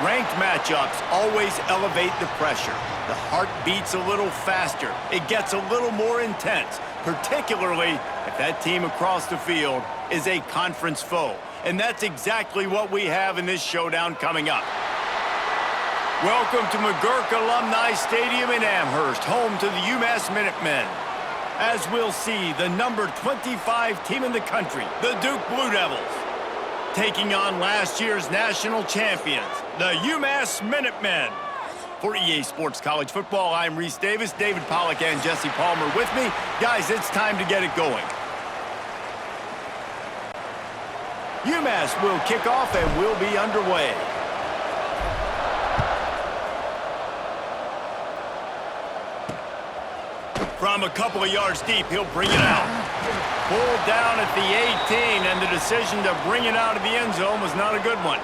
Ranked matchups always elevate the pressure. The heart beats a little faster. It gets a little more intense, particularly if that team across the field is a conference foe. And that's exactly what we have in this showdown coming up. Welcome to McGurk Alumni Stadium in Amherst, home to the UMass Minutemen. As we'll see, the number 25 team in the country, the Duke Blue Devils, taking on last year's national champions, the UMass Minutemen. For EA Sports College Football, I'm Reese Davis, David Pollack, and Jesse Palmer with me. Guys, it's time to get it going. UMass will kick off and we'll be underway. From a couple of yards deep, he'll bring it out. Pulled down at the 18, and the decision to bring it out of the end zone was not a good one.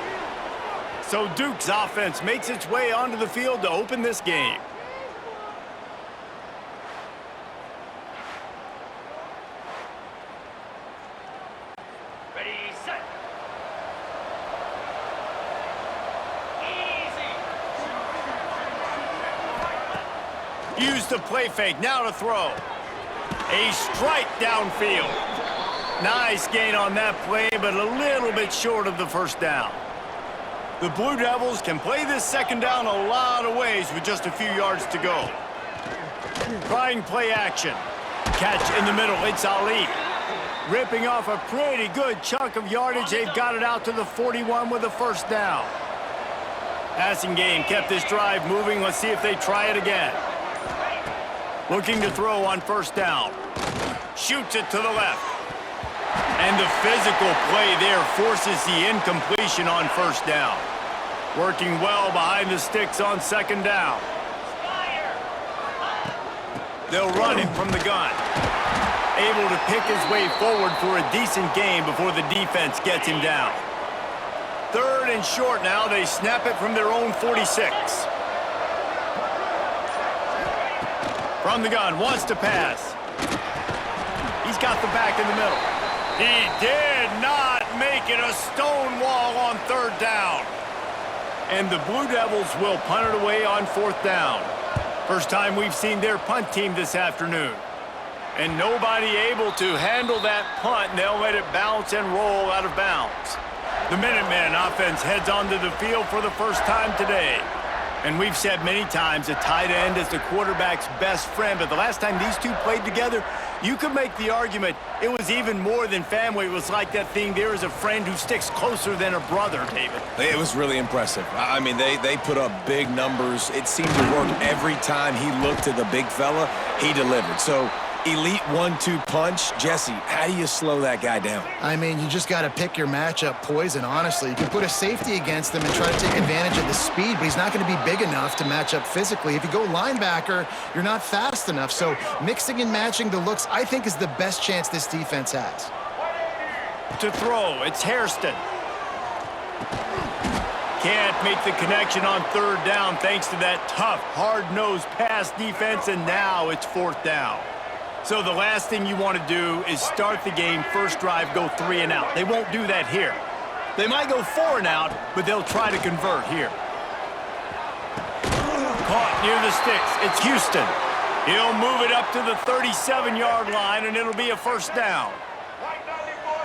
So Duke's offense makes its way onto the field to open this game. Ready, set. Use the play fake, now to throw. A strike downfield. Nice gain on that play, but a little bit short of the first down. The Blue Devils can play this second down a lot of ways with just a few yards to go. Trying play action. Catch in the middle, it's Ali. Ripping off a pretty good chunk of yardage. They've got it out to the 41 with a first down. Passing game kept this drive moving. Let's see if they try it again. Looking to throw on first down. Shoots it to the left. And the physical play there forces the incompletion on first down. Working well behind the sticks on second down. They'll run him from the gun. Able to pick his way forward for a decent gain before the defense gets him down. Third and short now. They snap it from their own 46. From the gun, wants to pass. He's got the back in the middle. He did not make it a stone wall on third down. And the Blue Devils will punt it away on fourth down. First time we've seen their punt team this afternoon. And nobody able to handle that punt, and they'll let it bounce and roll out of bounds. The Minutemen offense heads onto the field for the first time today. And we've said many times a tight end is the quarterback's best friend, but the last time these two played together, you could make the argument it was even more than family. It was like that thing, there is a friend who sticks closer than a brother, David. It was really impressive. I mean, they put up big numbers. It seemed to work every time he looked to the big fella, he delivered. So, elite 1-2 punch. Jesse, how do you slow that guy down? I mean, you just got to pick your matchup poison, honestly. You can put a safety against him and try to take advantage of the speed, but he's not going to be big enough to match up physically. If you go linebacker, you're not fast enough. So mixing and matching the looks, I think, is the best chance this defense has. To throw, it's Hairston. Can't make the connection on third down thanks to that tough, hard-nosed pass defense, and now it's fourth down. So the last thing you want to do is start the game, first drive, go 3 and out. They won't do that here. They might go 4 and out, but they'll try to convert here. Caught near the sticks. It's Houston. He'll move it up to the 37-yard line, and it'll be a first down.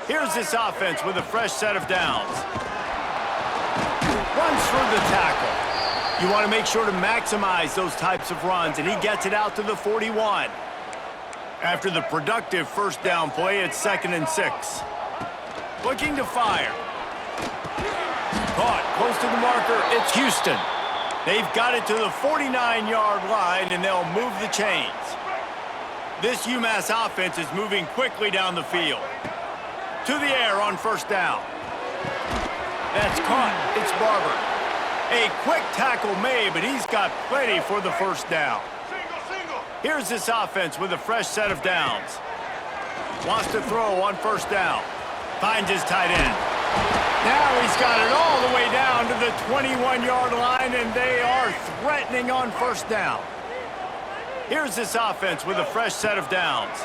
Here's this offense with a fresh set of downs. Runs through the tackle. You want to make sure to maximize those types of runs, and he gets it out to the 41. After the productive first down play, it's 2nd and 6. Looking to fire. Caught close to the marker, it's Houston. They've got it to the 49-yard line, and they'll move the chains. This UMass offense is moving quickly down the field. To the air on first down. That's caught, it's Barber. A quick tackle made, but he's got plenty for the first down. Here's this offense with a fresh set of downs. Wants to throw on first down. Finds his tight end. Now he's got it all the way down to the 21-yard line, and they are threatening on first down. Here's this offense with a fresh set of downs.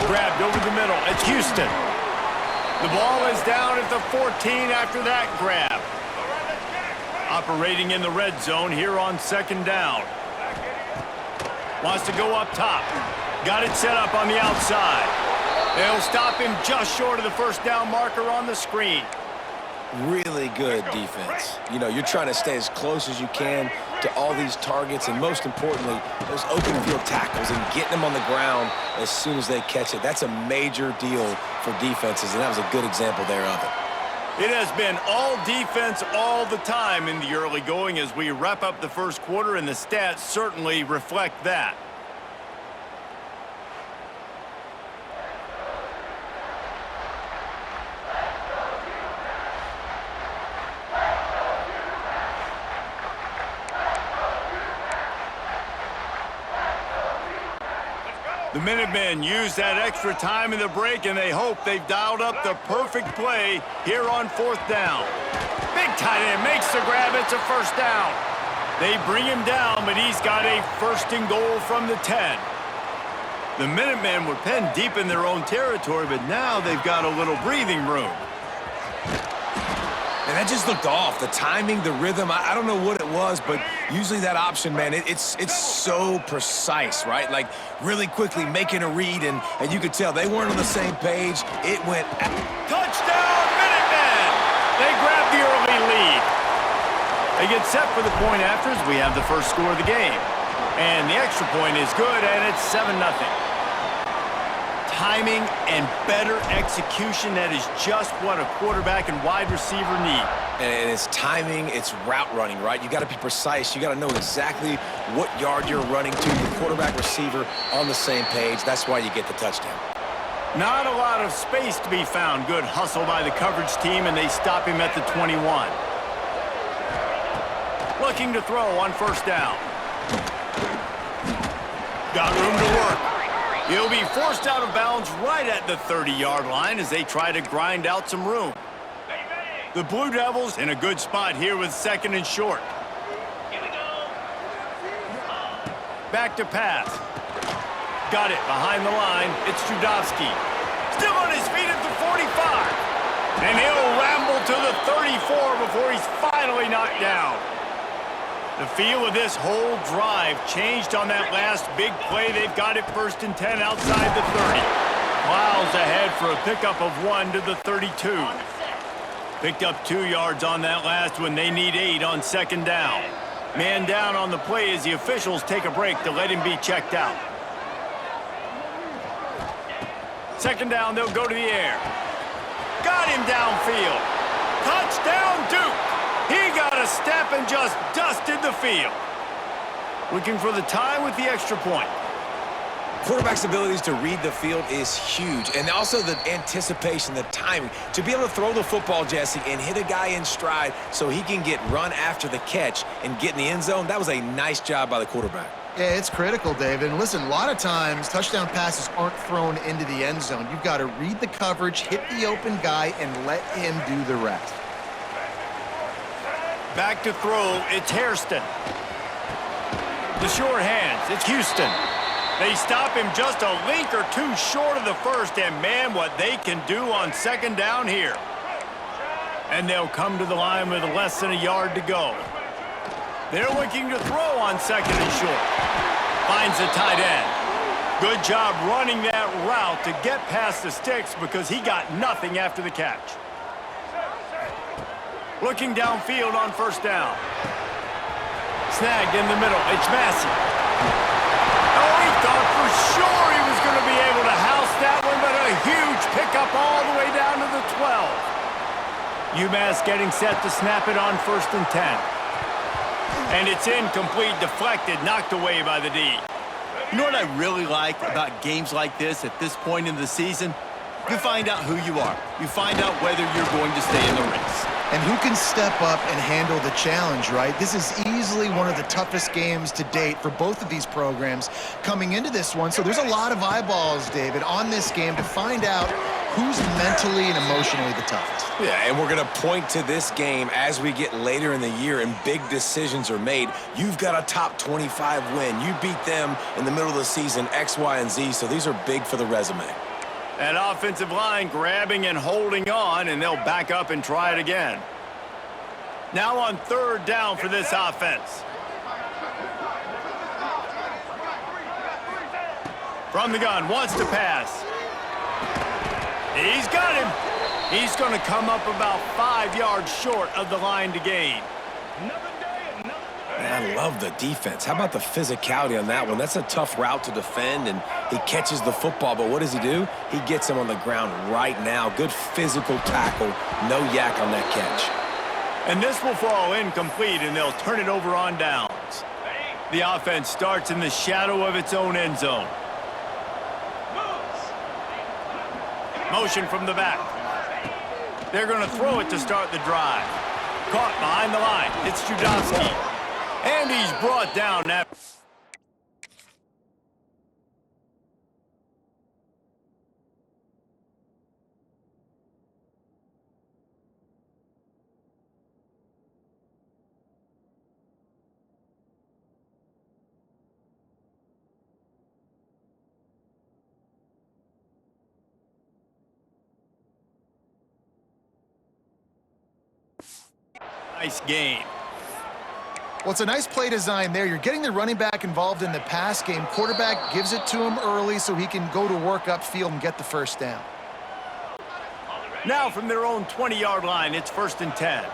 Grabbed over the middle. It's Houston. The ball is down at the 14 after that grab. Operating in the red zone here on second down. Wants to go up top. Got it set up on the outside. They'll stop him just short of the first down marker on the screen. Really good defense. You know, you're trying to stay as close as you can to all these targets, and most importantly, those open field tackles and getting them on the ground as soon as they catch it. That's a major deal for defenses, and that was a good example there of it. It has been all defense all the time in the early going as we wrap up the first quarter, and the stats certainly reflect that. The Minutemen use that extra time in the break, and they hope they've dialed up the perfect play here on fourth down. Big tight end makes the grab. It's a first down. They bring him down, but he's got a first and goal from the 10. The Minutemen were penned deep in their own territory, but now they've got a little breathing room. And that just looked off. The timing, the rhythm, I don't know what it was, but usually that option, man, it's so precise, right? Like, really quickly making a read, and you could tell they weren't on the same page. It went... Touchdown, Minutemen! They grab the early lead. They get set for the point after as we have the first score of the game. And the extra point is good, and it's 7-0. Timing and better execution, that is just what a quarterback and wide receiver need. And it's timing, it's route running, right? You got to be precise. You got to know exactly what yard you're running to. The quarterback, receiver on the same page. That's why you get the touchdown. Not a lot of space to be found. Good hustle by the coverage team, and they stop him at the 21. Looking to throw on first down. Got room to work. He'll be forced out of bounds right at the 30-yard line as they try to grind out some room. The Blue Devils in a good spot here with second and short. Back to pass. Got it behind the line. It's Judowski. Still on his feet at the 45. And he'll ramble to the 34 before he's finally knocked down. The feel of this whole drive changed on that last big play. They've got it first and 10 outside the 30. Plows ahead for a pickup of 1 to the 32. Picked up 2 yards on that last one. They need 8 on second down. Man down on the play as the officials take a break to let him be checked out. Second down, they'll go to the air. Got him downfield. Touchdown, Duke. He got a step and just dusted the field. Looking for the tie with the extra point. Quarterback's abilities to read the field is huge, and also the anticipation, the timing. To be able to throw the football, Jesse, and hit a guy in stride so he can get run after the catch and get in the end zone, that was a nice job by the quarterback. Yeah, it's critical, David. And listen, a lot of times touchdown passes aren't thrown into the end zone. You've got to read the coverage, hit the open guy, and let him do the rest. Back to throw, it's Hairston. The short hands, it's Houston. They stop him just a link or two short of the first, and man, what they can do on second down here. And they'll come to the line with less than a yard to go. They're looking to throw on second and short. Finds the tight end. Good job running that route to get past the sticks because he got nothing after the catch. Looking downfield on first down. Snagged in the middle. It's Massey. Oh, he thought for sure he was going to be able to house that one, but a huge pickup all the way down to the 12. UMass getting set to snap it on first and 10. And it's incomplete, deflected, knocked away by the D. You know what I really like about games like this at this point in the season? You find out who you are. You find out whether you're going to stay in the race. And who can step up and handle the challenge, right? This is easily one of the toughest games to date for both of these programs coming into this one. So there's a lot of eyeballs, David, on this game to find out who's mentally and emotionally the toughest. Yeah, and we're going to point to this game as we get later in the year and big decisions are made. You've got a top 25 win. You beat them in the middle of the season, X, Y, and Z, so these are big for the resume. That offensive line grabbing and holding on, and they'll back up and try it again. Now on third down for this offense. From the gun, wants to pass. He's got him. He's going to come up about 5 yards short of the line to gain. Man, I love the defense. How about the physicality on that one? That's a tough route to defend, and he catches the football, but what does he do? He gets him on the ground right now. Good physical tackle. No yak on that catch. And this will fall incomplete, and they'll turn it over on downs. The offense starts in the shadow of its own end zone. Motion from the back. They're going to throw it to start the drive. Caught behind the line. It's Judowski. And he's brought down after. Nice game. Well, it's a nice play design there. You're getting the running back involved in the pass game. Quarterback gives it to him early so he can go to work upfield and get the first down. Now from their own 20-yard line, it's 1st and 10.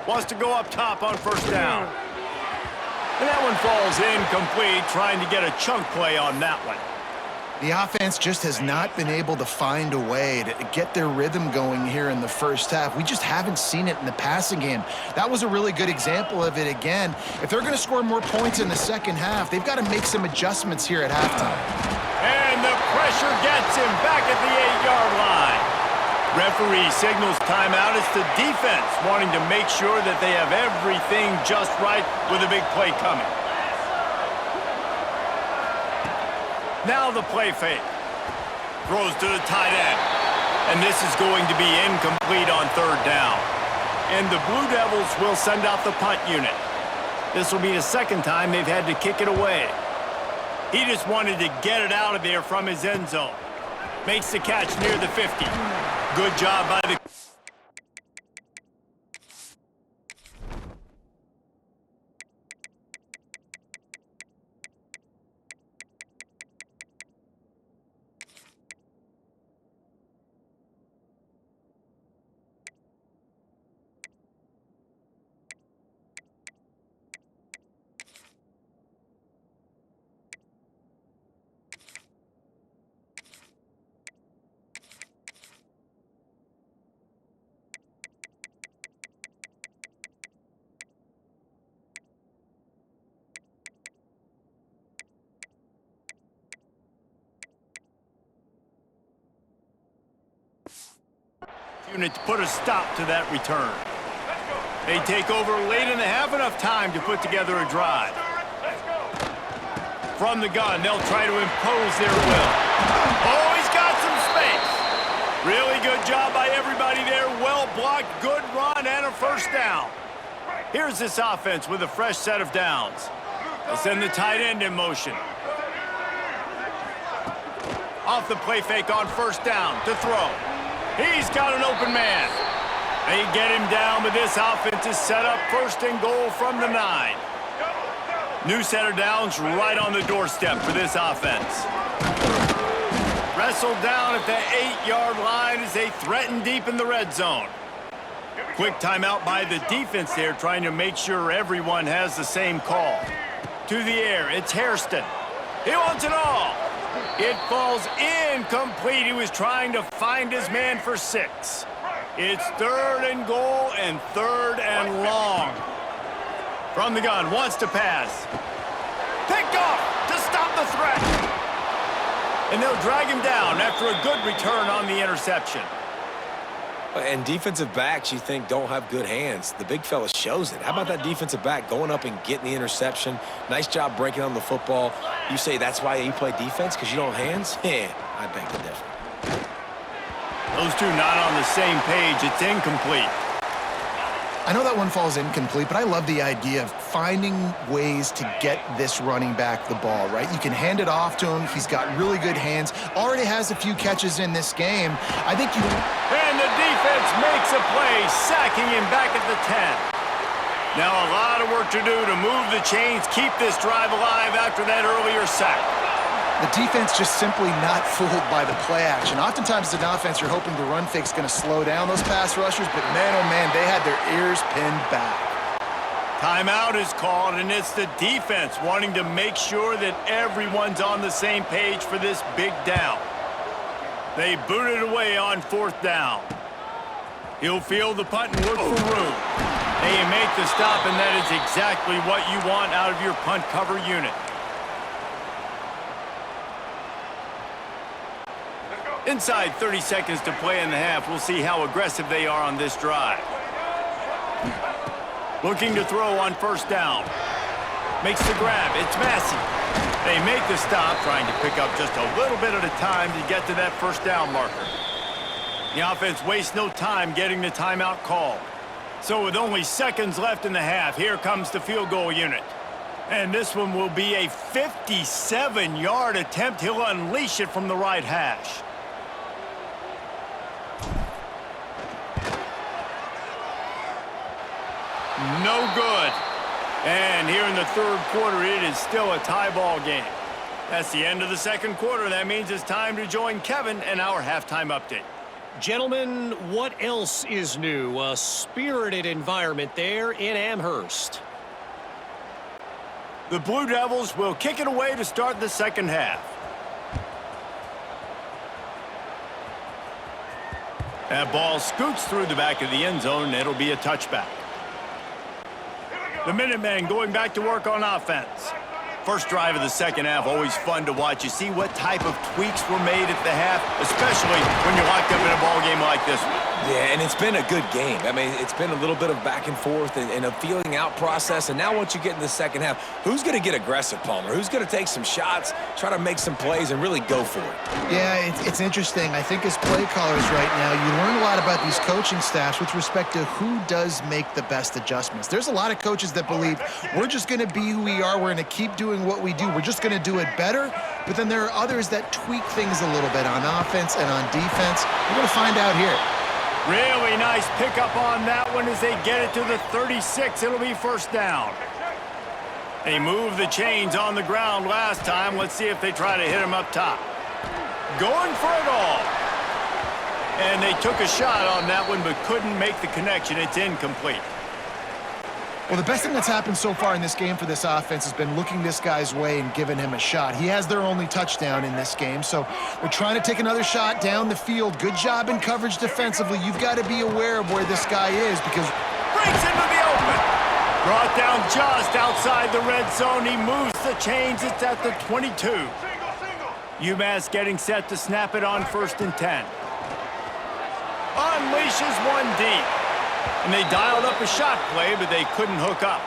Wants to go up top on 1st down. And that one falls incomplete, trying to get a chunk play on that one. The offense just has not been able to find a way to get their rhythm going here in the first half. We just haven't seen it in the passing game. That was a really good example of it again. If they're going to score more points in the second half, they've got to make some adjustments here at halftime. And the pressure gets him back at the 8-yard line. Referee signals timeout. It's the defense wanting to make sure that they have everything just right with a big play coming. Now the play fake. Throws to the tight end. And this is going to be incomplete on 3rd down. And the Blue Devils will send out the punt unit. This will be the second time they've had to kick it away. He just wanted to get it out of there from his end zone. Makes the catch near the 50. Good job by the... unit to put a stop to that return. They take over late in the half, enough time to put together a drive. From the gun, they'll try to impose their will. Oh, he's got some space. Really good job by everybody there. Well blocked, good run, and a 1st down. Here's this offense with a fresh set of downs. They send the tight end in motion. Off the play fake on 1st down to throw. He's got an open man. They get him down, but this offense is set up 1st and goal from the 9. New set of downs right on the doorstep for this offense. Wrestled down at the 8-yard line as they threaten deep in the red zone. Quick timeout by the defense there, trying to make sure everyone has the same call. To the air, it's Hairston. He wants it all. It falls incomplete. He was trying to find his man for 6. It's 3rd and goal and 3rd and long. From the gun, wants to pass. Picked off to stop the threat. And they'll drag him down after a good return on the interception. And defensive backs, you think, don't have good hands. The big fella shows it. How about that defensive back going up and getting the interception? Nice job breaking on the football. You say that's why you play defense, because you don't have hands? Yeah, I beg to differ. Those two not on the same page. It's incomplete. I know that one falls incomplete, but I love the idea of finding ways to get this running back the ball, right? You can hand it off to him. He's got really good hands. Already has a few catches in this game. I think you... And the defense makes a play, sacking him back at the 10. Now a lot of work to do to move the chains, keep this drive alive after that earlier sack. The defense just simply not fooled by the play action. Oftentimes, as an offense, you're hoping the run fake's going to slow down those pass rushers, but man, oh man, they had their ears pinned back. Timeout is called, and it's the defense wanting to make sure that everyone's on the same page for this big down. They boot it away on 4th down. He'll field the punt and look for room. They make the stop, and that is exactly what you want out of your punt cover unit. Inside 30 seconds to play in the half. We'll see how aggressive they are on this drive. Looking to throw on 1st down. Makes the grab. It's Massey. They make the stop, trying to pick up just a little bit at a time to get to that 1st down marker. The offense wastes no time getting the timeout called. So with only seconds left in the half, here comes the field goal unit. And this one will be a 57-yard attempt. He'll unleash it from the right hash. No good. And here in the 3rd quarter, it is still a tie ball game. That's the end of the 2nd quarter. That means it's time to join Kevin and our halftime update. Gentlemen, what else is new? A spirited environment there in Amherst. The Blue Devils will kick it away to start the 2nd half. That ball scoots through the back of the end zone, and it'll be a touchback. The Minutemen going back to work on offense. First drive of the 2nd half, always fun to watch. You see what type of tweaks were made at the half, especially when you're locked up in a ball game like this one. Yeah, and it's been a good game. I mean, it's been a little bit of back and forth and a feeling out process. And now once you get in the 2nd half, who's going to get aggressive, Palmer? Who's going to take some shots, try to make some plays, and really go for it? Yeah, it's interesting. I think as play callers right now, you learn a lot about these coaching staffs with respect to who does make the best adjustments. There's a lot of coaches that believe we're just going to be who we are. We're going to keep doing what we do. We're just going to do it better. But then there are others that tweak things a little bit on offense and on defense. We're going to find out here. Really nice pickup on that one as they get it to the 36. It'll be 1st down. They moved the chains on the ground last time. Let's see if they try to hit him up top. Going for it all. And they took a shot on that one but couldn't make the connection. It's incomplete. Well, the best thing that's happened so far in this game for this offense has been looking this guy's way and giving him a shot. He has their only touchdown in this game, so they're trying to take another shot down the field. Good job in coverage defensively. You've got to be aware of where this guy is because... Breaks into the open. Brought down just outside the red zone. He moves the chains. It's at the 22. UMass getting set to snap it on 1st and 10. Unleashes one deep. And they dialed up a shot play, but they couldn't hook up.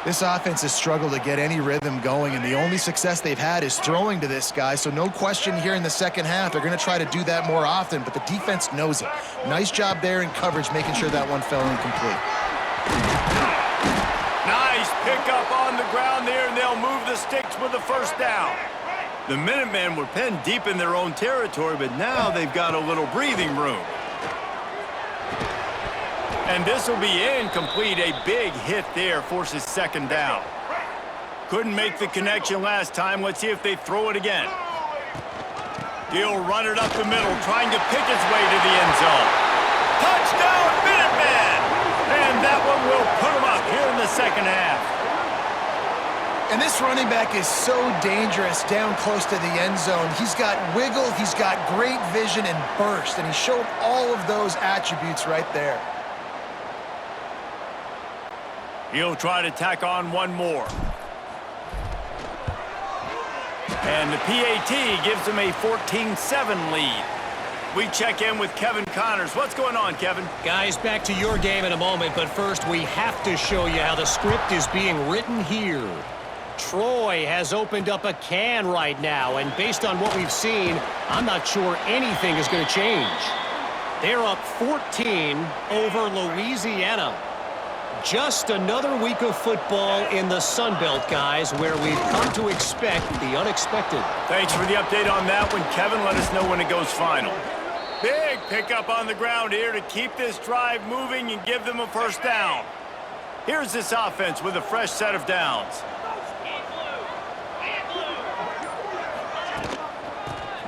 This offense has struggled to get any rhythm going, and the only success they've had is throwing to this guy. So no question here in the 2nd half, they're going to try to do that more often, but the defense knows it. Nice job there in coverage, making sure that one fell incomplete. Nice pickup on the ground there, and they'll move the sticks with the 1st down. The Minutemen were pinned deep in their own territory, but now they've got a little breathing room. And this will be incomplete. A big hit there forces 2nd down. Couldn't make the connection last time. Let's see if they throw it again. He'll run it up the middle, trying to pick his way to the end zone. Touchdown, Minutemen! And that one will put him up here in the 2nd half. And this running back is so dangerous down close to the end zone. He's got wiggle, he's got great vision and burst, and he showed all of those attributes right there. He'll try to tack on one more. And the PAT gives him a 14-7 lead. We check in with Kevin Connors. What's going on, Kevin? Guys, back to your game in a moment, but first we have to show you how the script is being written here. Troy has opened up a can right now, and based on what we've seen, I'm not sure anything is going to change. They're up 14 over Louisiana. Just another week of football in the Sun Belt, guys, where we've come to expect the unexpected. Thanks for the update on that one, Kevin. Let us know when it goes final. Big pickup on the ground here to keep this drive moving and give them a first down. Here's this offense with a fresh set of downs.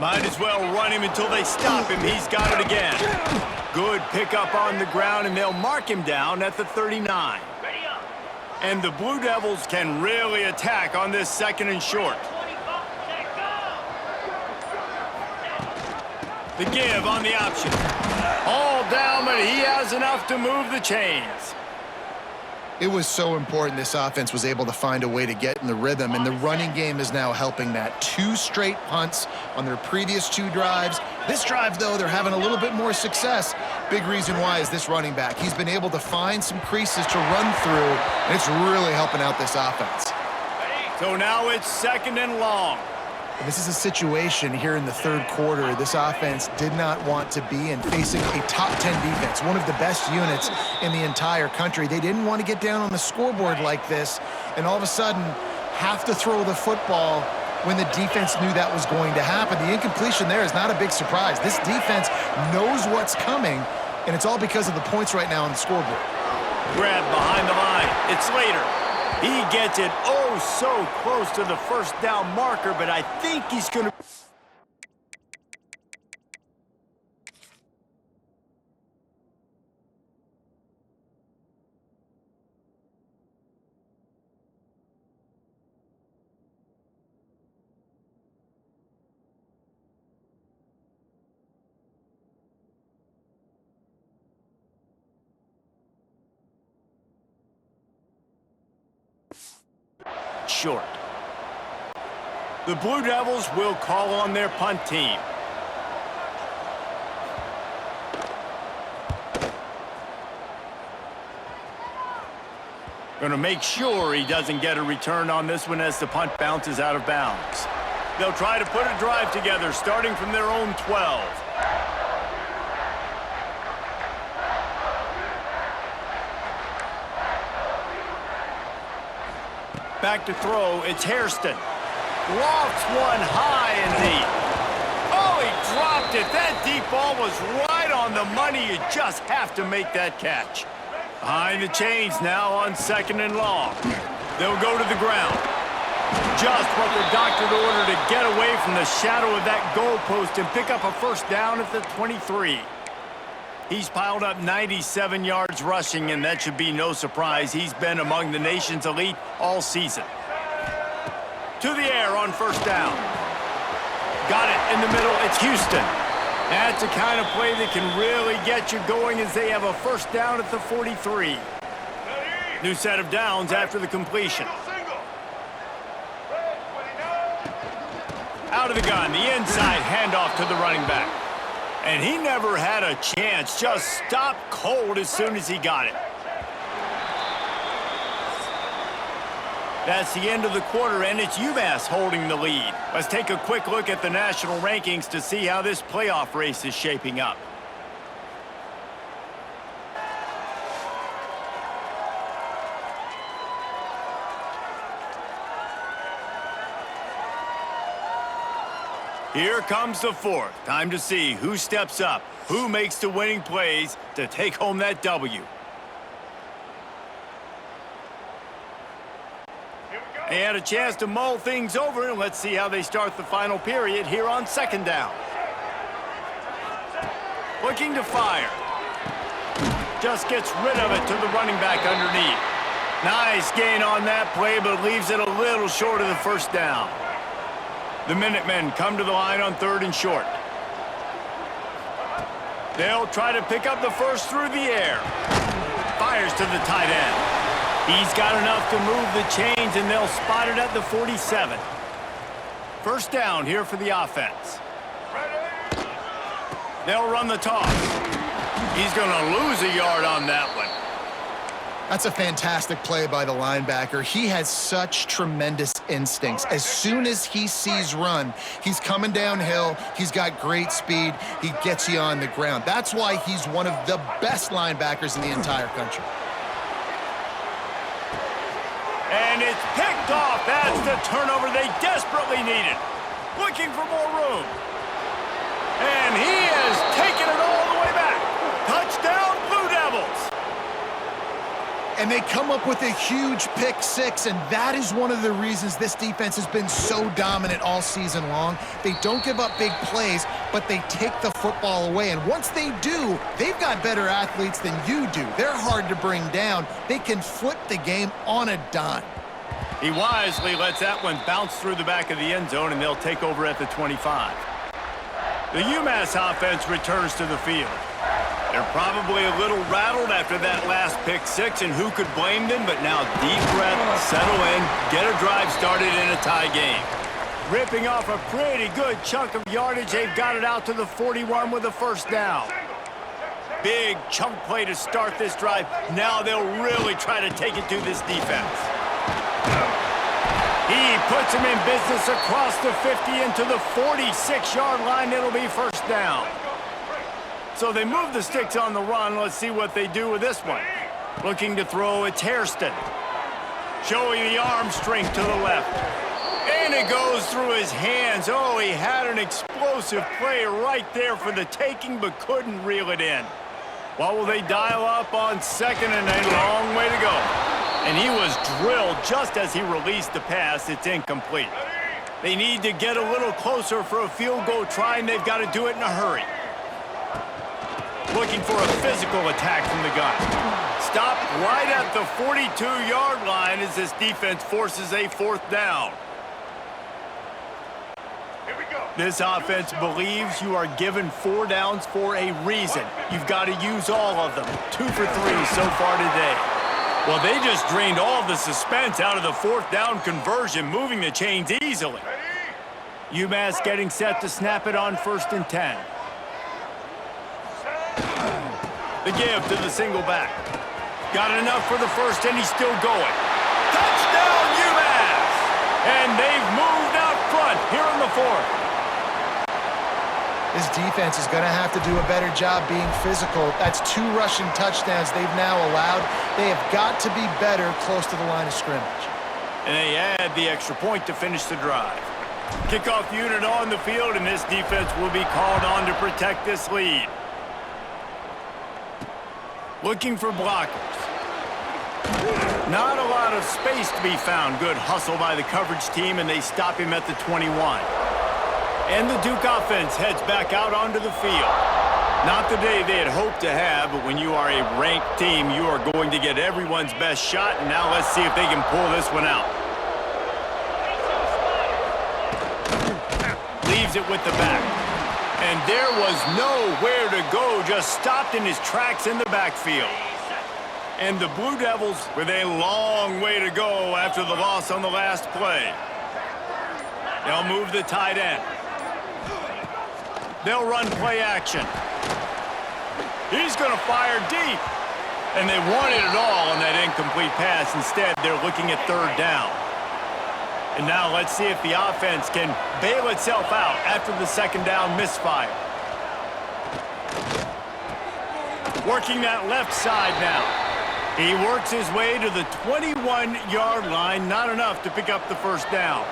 Might as well run him until they stop him. He's got it again. Good pickup on the ground, and they'll mark him down at the 39. And the Blue Devils can really attack on this second and short. The give on the option. All down, but he has enough to move the chains. It was so important this offense was able to find a way to get in the rhythm, and the running game is now helping that. 2 straight punts on their previous 2 drives. This drive, though, they're having a little bit more success. Big reason why is this running back. He's been able to find some creases to run through, and it's really helping out this offense. So now it's second and long. This is a situation here in the third quarter this offense did not want to be in, facing a top 10 defense, one of the best units in the entire country. They didn't want to get down on the scoreboard like this and all of a sudden have to throw the football when the defense knew that was going to happen. The incompletion there is not a big surprise. This defense knows what's coming, and it's all because of the points right now on the scoreboard. Grab behind the line. It's Slater. He gets it oh so close to the first down marker, but I think he's going to... short. The Blue Devils will call on their punt team. Going to make sure he doesn't get a return on this one as the punt bounces out of bounds. They'll try to put a drive together starting from their own 12. Back to throw, it's Hairston. Lofts one high and deep. Oh, he dropped it. That deep ball was right on the money. You just have to make that catch. Behind the chains now on second and long. They'll go to the ground. Just what the doctor ordered to get away from the shadow of that goalpost and pick up a first down at the 23. He's piled up 97 yards rushing, and that should be no surprise. He's been among the nation's elite all season. To the air on first down. Got it in the middle. It's Houston. That's the kind of play that can really get you going as they have a first down at the 43. New set of downs after the completion. Out of the gun, the inside handoff to the running back. And he never had a chance, just stopped cold as soon as he got it. That's the end of the quarter, and it's UMass holding the lead. Let's take a quick look at the national rankings to see how this playoff race is shaping up. Here comes the fourth. Time to see who steps up, who makes the winning plays to take home that W. They had a chance to mull things over, and let's see how they start the final period here on second down. Looking to fire. Just gets rid of it to the running back underneath. Nice gain on that play, but leaves it a little short of the first down. The Minutemen come to the line on third and short. They'll try to pick up the first through the air. Fires to the tight end. He's got enough to move the chains, and they'll spot it at the 47. First down here for the offense. They'll run the toss. He's going to lose a yard on that one. That's a fantastic play by the linebacker. He has such tremendous instincts. As soon as he sees run, he's coming downhill. He's got great speed. He gets you on the ground. That's why he's one of the best linebackers in the entire country. And it's picked off. That's the turnover they desperately needed. Looking for more room. And he has taken it all the way back. Touchdown, Blue Devils. And they come up with a huge pick six, and that is one of the reasons this defense has been so dominant all season long. They don't give up big plays, but they take the football away. And once they do, they've got better athletes than you do. They're hard to bring down. They can flip the game on a dime. He wisely lets that one bounce through the back of the end zone, and they'll take over at the 25. The UMass offense returns to the field. They're probably a little rattled after that last pick six, and who could blame them? But now deep breath, settle in, get a drive started in a tie game. Ripping off a pretty good chunk of yardage, they've got it out to the 41 with a first down. Big chunk play to start this drive. Now they'll really try to take it to this defense. He puts him in business across the 50 into the 46-yard line. It'll be first down. So they move the sticks on the run. Let's see what they do with this one. Looking to throw, it's Hairston. Showing the arm strength to the left. And it goes through his hands. Oh, he had an explosive play right there for the taking, but couldn't reel it in. What will they dial up on second and a long way to go? And he was drilled just as he released the pass. It's incomplete. They need to get a little closer for a field goal try, and they've got to do it in a hurry. Looking for a physical attack from the gun. Stopped right at the 42-yard line as this defense forces a fourth down. Here we go. This offense believes you are given 4 downs for a reason. You've got to use all of them. 2 for 3 so far today. Well, they just drained all the suspense out of the fourth down conversion, moving the chains easily. UMass getting set to snap it on 1st and 10. The give to the single back. Got enough for the first, and he's still going. Touchdown, UMass! And they've moved out front here in the fourth. This defense is going to have to do a better job being physical. That's 2 rushing touchdowns they've now allowed. They have got to be better close to the line of scrimmage. And they add the extra point to finish the drive. Kickoff unit on the field, and this defense will be called on to protect this lead. Looking for blockers. Not a lot of space to be found. Good hustle by the coverage team, and they stop him at the 21. And the Duke offense heads back out onto the field. Not the day they had hoped to have, but when you are a ranked team, you are going to get everyone's best shot, and now let's see if they can pull this one out. Leaves it with the back. And there was nowhere to go, just stopped in his tracks in the backfield. And the Blue Devils with a long way to go after the loss on the last play. They'll move the tight end. They'll run play action. He's going to fire deep. And they wanted it all on that incomplete pass. Instead, they're looking at 3rd down. And now let's see if the offense can bail itself out after the 2nd down misfire. Working that left side now. He works his way to the 21-yard line. Not enough to pick up the first down.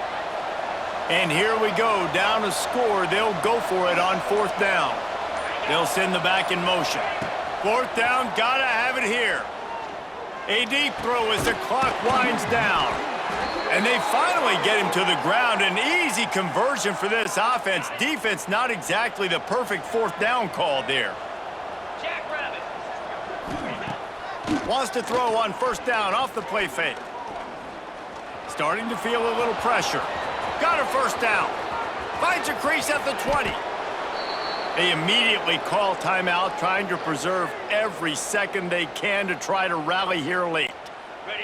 And here we go. Down a score. They'll go for it on 4th down. They'll send the back in motion. 4th down. Gotta have it here. A deep throw as the clock winds down. And they finally get him to the ground. An easy conversion for this offense. Defense not exactly the perfect 4th down call there. Wants to throw on 1st down off the play fake. Starting to feel a little pressure. Got a 1st down. Finds a crease at the 20. They immediately call timeout, trying to preserve every second they can to try to rally here late.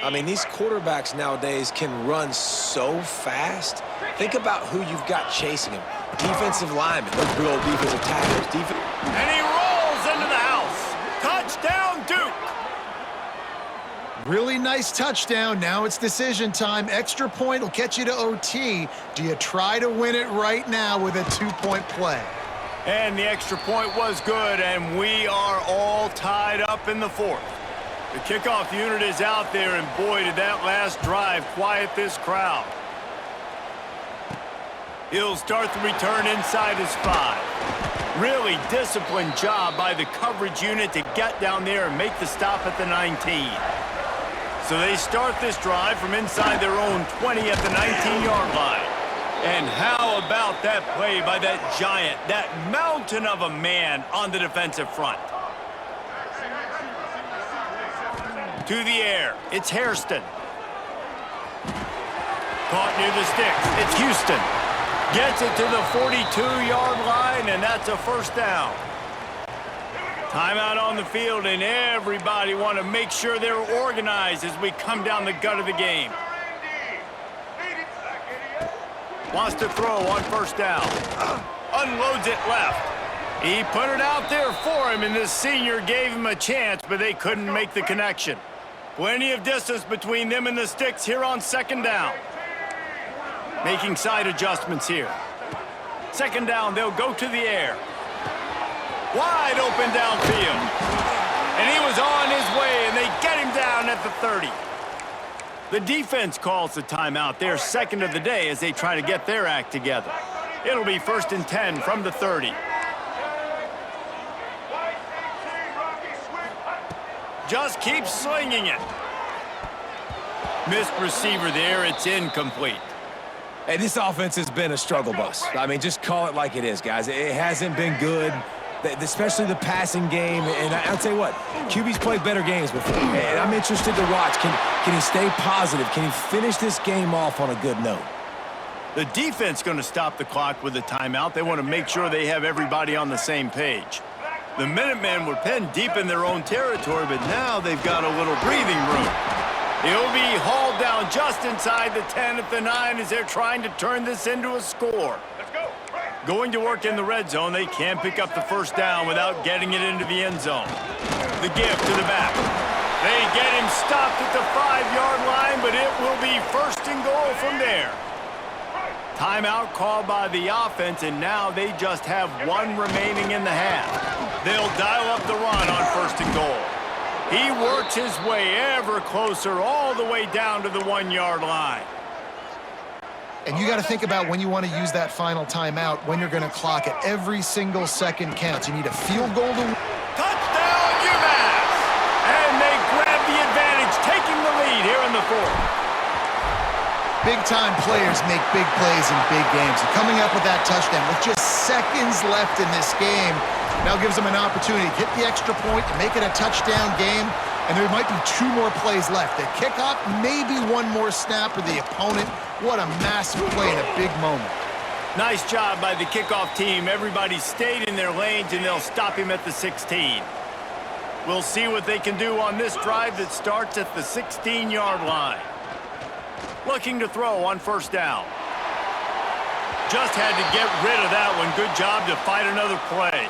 I mean, these quarterbacks nowadays can run so fast. Think about who you've got chasing him. Defensive linemen, good old defensive tackles. And he rolls into the house. Touchdown, Duke. Really nice touchdown. Now it's decision time. Extra point will get you to OT. Do you try to win it right now with a 2-point play? And the extra point was good, and we are all tied up in the 4th. The kickoff unit is out there, and boy, did that last drive quiet this crowd. He'll start the return inside his 5. Really disciplined job by the coverage unit to get down there and make the stop at the 19. So they start this drive from inside their own 20 at the 19-yard line. And how about that play by that giant, that mountain of a man on the defensive front? To the air, it's Hairston. Caught near the sticks, it's Houston. Gets it to the 42-yard line, and that's a first down. Timeout on the field, and everybody want to make sure they're organized as we come down the gut of the game. Wants to throw on first down. Unloads it left. He put it out there for him, and this senior gave him a chance, but they couldn't make the connection. Plenty of distance between them and the sticks here on second down. Making side adjustments here. Second down, they'll go to the air. Wide open downfield. And he was on his way, and they get him down at the 30. The defense calls the timeout, their second of the day, as they try to get their act together. It'll be 1st and 10 from the 30. Just keep slinging it. Missed receiver there, it's incomplete. Hey, this offense has been a struggle bus. I mean, just call it like it is, guys. It hasn't been good, especially the passing game. And I'll tell you what, QB's played better games before. And I'm interested to watch. Can he stay positive? Can he finish this game off on a good note? The defense going to stop the clock with a timeout. They want to make sure they have everybody on the same page. The Minutemen were pinned deep in their own territory, but now they've got a little breathing room. He'll be hauled down just inside the 10 at the 9 as they're trying to turn this into a score. Let's go. Going to work in the red zone, they can't pick up the first down without getting it into the end zone. The give to the back. They get him stopped at the 5-yard line, but it will be 1st and goal from there. Timeout called by the offense, and now they just have one remaining in the half. They'll dial up the run on 1st and goal. He works his way ever closer all the way down to the 1-yard line. And you got to think about when you want to use that final timeout, when you're going to clock it. Every single second counts. You need a field goal to win. Touchdown, UMass! And they grab the advantage, taking the lead here in the 4th. Big-time players make big plays in big games. And coming up with that touchdown with just seconds left in this game now gives them an opportunity to hit the extra point, to make it a touchdown game, and there might be 2 more plays left. The kickoff, maybe 1 more snap for the opponent. What a massive play in a big moment. Nice job by the kickoff team. Everybody stayed in their lanes, and they'll stop him at the 16. We'll see what they can do on this drive that starts at the 16-yard line. Looking to throw on first down. Just had to get rid of that one. Good job to fight another play.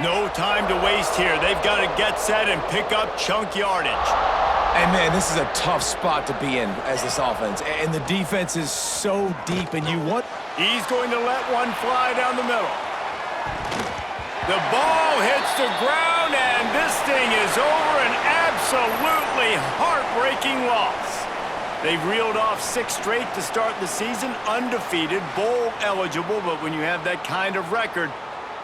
No time to waste here. They've got to get set and pick up chunk yardage. And, man, this is a tough spot to be in as this offense. And the defense is so deep, and you want... He's going to let one fly down the middle. The ball hits the ground, and this thing is over. An absolutely heartbreaking loss. They've reeled off 6 straight to start the season, undefeated, bowl eligible, but when you have that kind of record,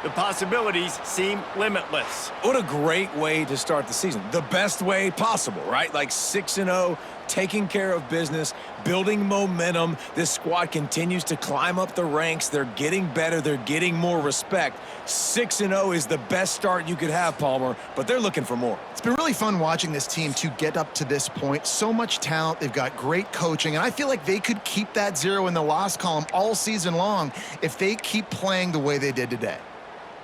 the possibilities seem limitless. What a great way to start the season. The best way possible, right? Like 6-0, taking care of business, building momentum. This squad continues to climb up the ranks. They're getting better. They're getting more respect. 6-0 is the best start you could have, Palmer, but they're looking for more. It's been really fun watching this team to get up to this point. So much talent. They've got great coaching, and I feel like they could keep that 0 in the loss column all season long if they keep playing the way they did today.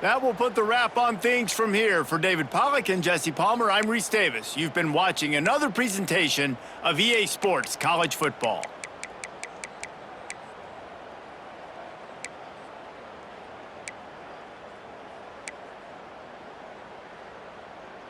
That will put the wrap on things from here. For David Pollack and Jesse Palmer, I'm Reese Davis. You've been watching another presentation of EA Sports College Football.